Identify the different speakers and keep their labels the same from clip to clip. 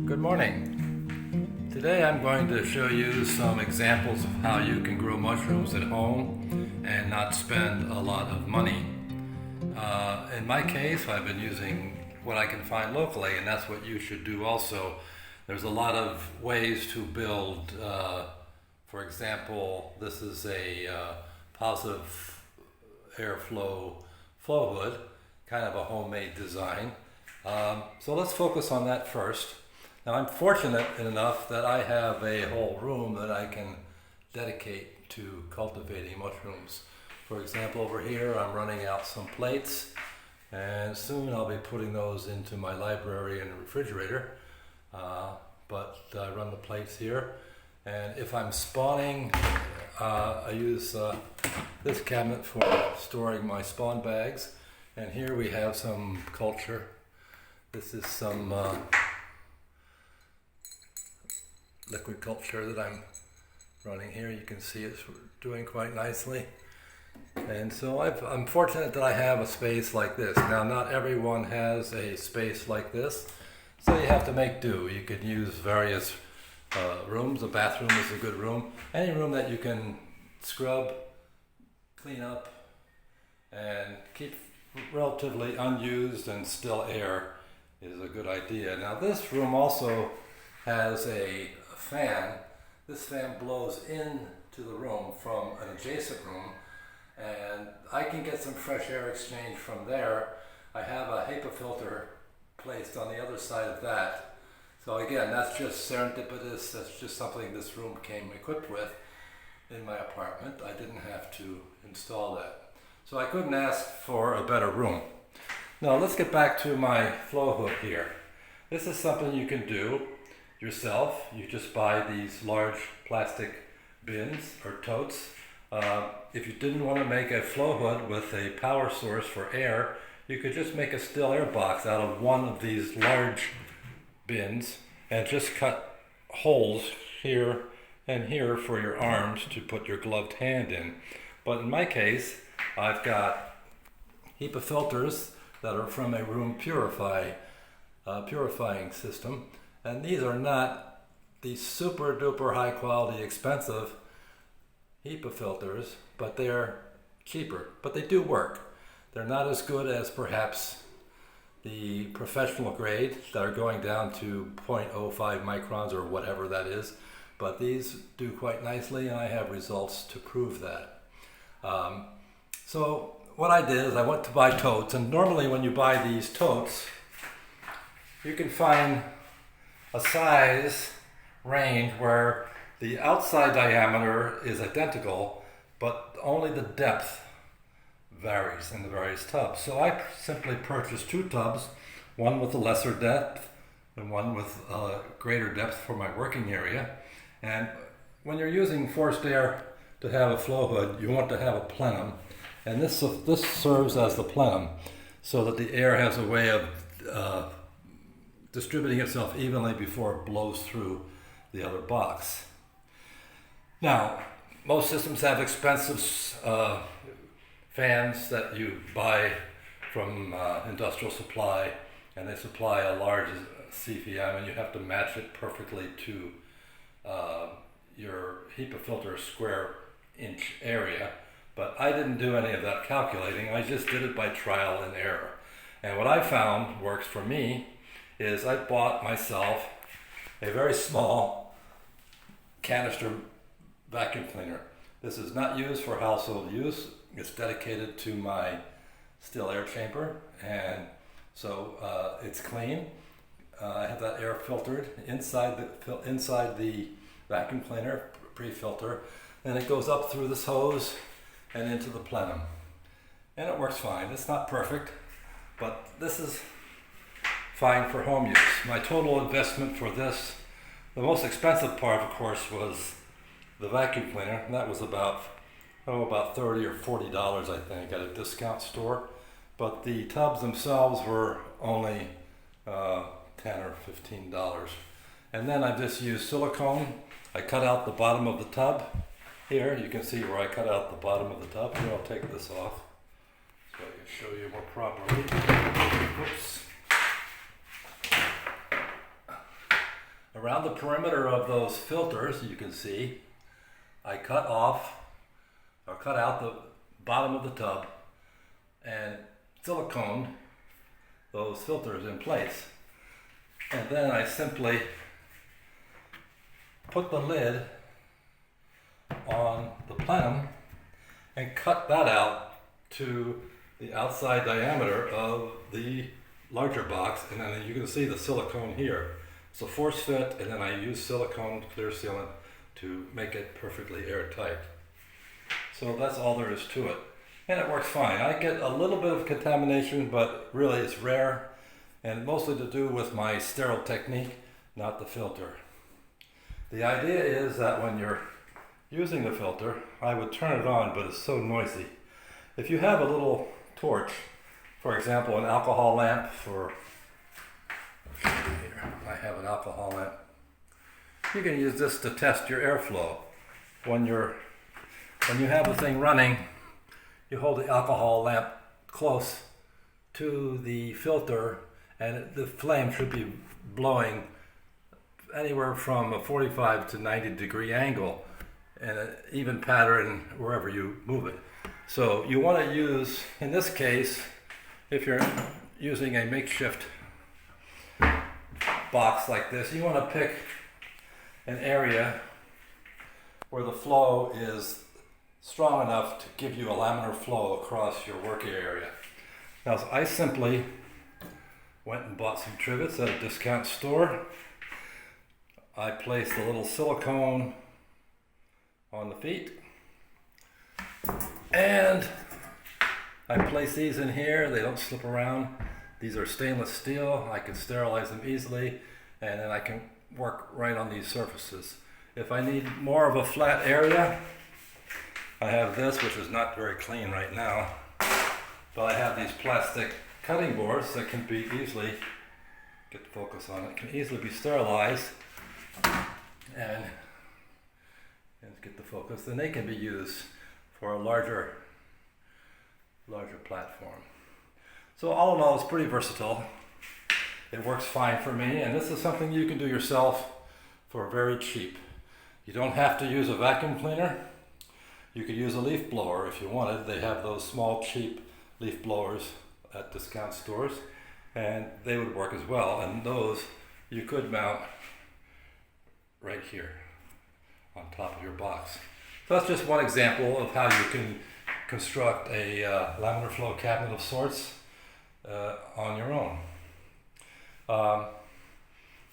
Speaker 1: Good morning. Today I'm going to show you some examples of how you can grow mushrooms at home and not spend a lot of money. In my case, I've been using what I can find locally, and that's what you should do also. There's a lot of ways to build, for example, this is a positive airflow flow hood, kind of a homemade design. So let's focus on that first. Now I'm fortunate enough that I have a whole room that I can dedicate to cultivating mushrooms. For example, over here I'm running out some plates, and soon I'll be putting those into my library and refrigerator. But I run the plates here, and if I'm spawning, I use this cabinet for storing my spawn bags. And here we have some culture. This is some liquid culture that I'm running here. You can see it's doing quite nicely. And so I'm fortunate that I have a space like this. Now, not everyone has a space like this, so you have to make do. You could use various rooms. A bathroom is a good room. Any room that you can scrub, clean up, and keep relatively unused and still air is a good idea. Now, this room also has a fan. This fan blows into the room from an adjacent room, and I can get some fresh air exchange from there. I have a HEPA filter placed on the other side of that. So again, that's just serendipitous. That's just something this room came equipped with in my apartment. I didn't have to install that. So I couldn't ask for a better room. Now let's get back to my flow hood here. This is something you can do yourself. You just buy these large plastic bins or totes. If you didn't want to make a flow hood with a power source for air, you could just make a still air box out of one of these large bins and just cut holes here and here for your arms to put your gloved hand in. But in my case, I've got HEPA filters that are from a room purifying system. And these are not these super duper high quality expensive HEPA filters, but they're cheaper, but they do work. They're not as good as perhaps the professional grade that are going down to 0.05 microns or whatever that is, but these do quite nicely, and I have results to prove that. So what I did is I went to buy totes, and normally when you buy these totes, you can find a size range where the outside diameter is identical, but only the depth varies in the various tubs. So I simply purchased two tubs, one with a lesser depth and one with a greater depth for my working area. And when you're using forced air to have a flow hood, you want to have a plenum. And this serves as the plenum so that the air has a way of distributing itself evenly before it blows through the other box. Now, most systems have expensive fans that you buy from industrial supply, and they supply a large CFM, and you have to match it perfectly to your HEPA filter square inch area. But I didn't do any of that calculating. I just did it by trial and error. And what I found works for me is I bought myself a very small canister vacuum cleaner. This is not used for household use. It's dedicated to my still air chamber, and so it's clean. I have that air filtered inside the vacuum cleaner pre-filter, and it goes up through this hose and into the plenum, and it works fine. It's not perfect, but this is fine for home use. My total investment for this, the most expensive part, of course, was the vacuum cleaner, and that was about $30 or $40, I think, at a discount store. But the tubs themselves were only $10 or $15. And then I just used silicone. I cut out the bottom of the tub. Here, you can see where I cut out the bottom of the tub. Here, I'll take this off so I can show you more properly. Oops. Around the perimeter of those filters, you can see, I cut out the bottom of the tub and silicone those filters in place. And then I simply put the lid on the plenum and cut that out to the outside diameter of the larger box, and then you can see the silicone here. It's a force fit, and then I use silicone clear sealant to make it perfectly airtight. So that's all there is to it. And it works fine. I get a little bit of contamination, but really it's rare, and mostly to do with my sterile technique, not the filter. The idea is that when you're using the filter, I would turn it on, but it's so noisy. If you have a little torch, for example, an alcohol lamp here, I have an alcohol lamp. You can use this to test your airflow. When you have the thing running, you hold the alcohol lamp close to the filter, and the flame should be blowing anywhere from a 45 to 90 degree angle, and an even pattern wherever you move it. So you want to use, in this case, if you're using a makeshift box like this, you want to pick an area where the flow is strong enough to give you a laminar flow across your working area. Now, so I simply went and bought some trivets at a discount store. I placed a little silicone on the feet, and I place these in here. They don't slip around. These are stainless steel. I can sterilize them easily, and then I can work right on these surfaces. If I need more of a flat area, I have this, which is not very clean right now, but I have these plastic cutting boards that can be easily, get the focus on it, can easily be sterilized, and get the focus, then they can be used for a larger platform. So all in all, it's pretty versatile. It works fine for me, and this is something you can do yourself for very cheap. You don't have to use a vacuum cleaner. You could use a leaf blower if you wanted. They have those small, cheap leaf blowers at discount stores, and they would work as well. And those you could mount right here on top of your box. So that's just one example of how you can construct a laminar flow cabinet of sorts on your own.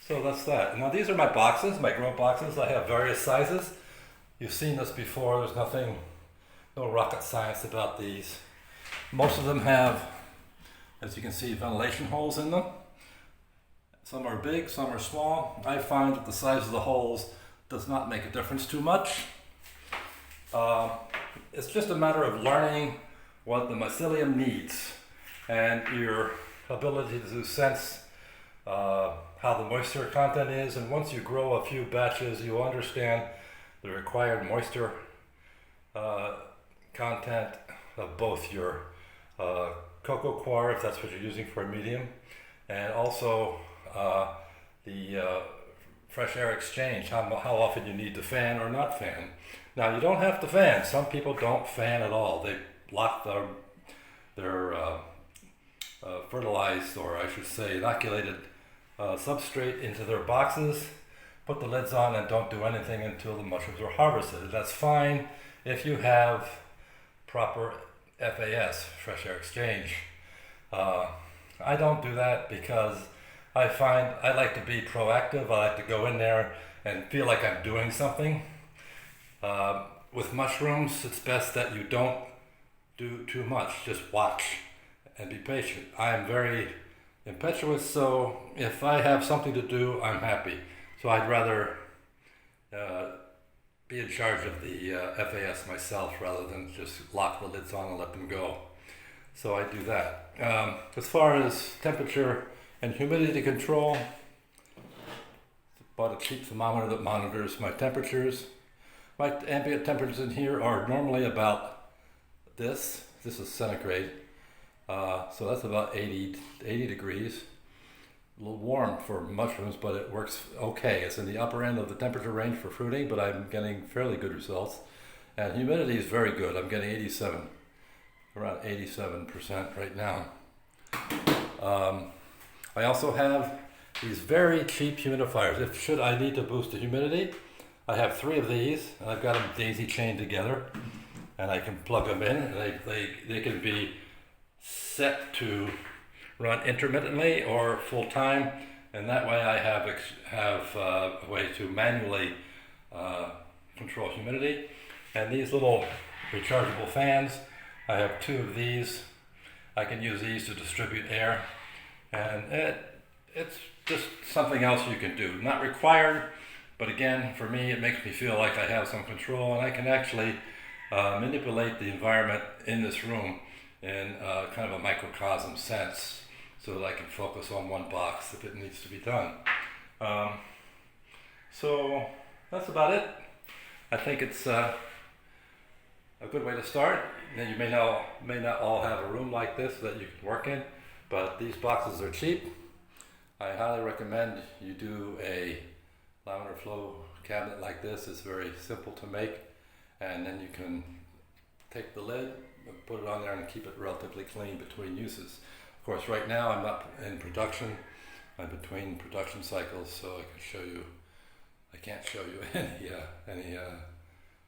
Speaker 1: So that's that. Now these are my boxes, my grow boxes. I have various sizes. You've seen this before. There's no rocket science about these. Most of them have, as you can see, ventilation holes in them. Some are big, some are small. I find that the size of the holes does not make a difference too much. It's just a matter of learning what the mycelium needs and your ability to sense how the moisture content is. And once you grow a few batches, you'll understand the required moisture content of both your cocoa coir, if that's what you're using for a medium, and also the fresh air exchange, how often you need to fan or not fan. Now, you don't have to fan. Some people don't fan at all. They lock their fertilized, or I should say inoculated substrate into their boxes, put the lids on, and don't do anything until the mushrooms are harvested. That's fine if you have proper FAS, fresh air exchange. I don't do that because I find I like to be proactive. I like to go in there and feel like I'm doing something. With mushrooms, it's best that you don't do too much. Just watch and be patient. I am very impetuous, so if I have something to do, I'm happy. So I'd rather be in charge of the FAS myself rather than just lock the lids on and let them go. So I do that. As far as temperature and humidity control, bought a cheap thermometer that monitors my temperatures. My ambient temperatures in here are normally about this. This is centigrade. So that's about 80 degrees. a little warm for mushrooms, but it works okay. It's in the upper end of the temperature range for fruiting, but I'm getting fairly good results. And humidity is very good. I'm getting around 87% right now. I also have these very cheap humidifiers. Should I need to boost the humidity, I have 3 of these, and I've got them daisy chained together, and I can plug them in. And they can be set to run intermittently or full time, and that way I have a way to manually control humidity. And these little rechargeable fans, I have 2 of these. I can use these to distribute air, and it's just something else you can do. Not required, but again, for me, it makes me feel like I have some control, and I can actually manipulate the environment in this room in kind of a microcosm sense, so that I can focus on one box if it needs to be done. So that's about it. I think it's a good way to start. Now, you may not all have a room like this that you can work in, but these boxes are cheap. I highly recommend you do a laminar flow cabinet like this. It's very simple to make, and then you can take the lid and put it on there and keep it relatively clean between uses. Of course, right now I'm not in production. I'm between production cycles, so I can't show you any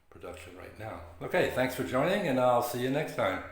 Speaker 1: production right now. Okay, thanks for joining, and I'll see you next time.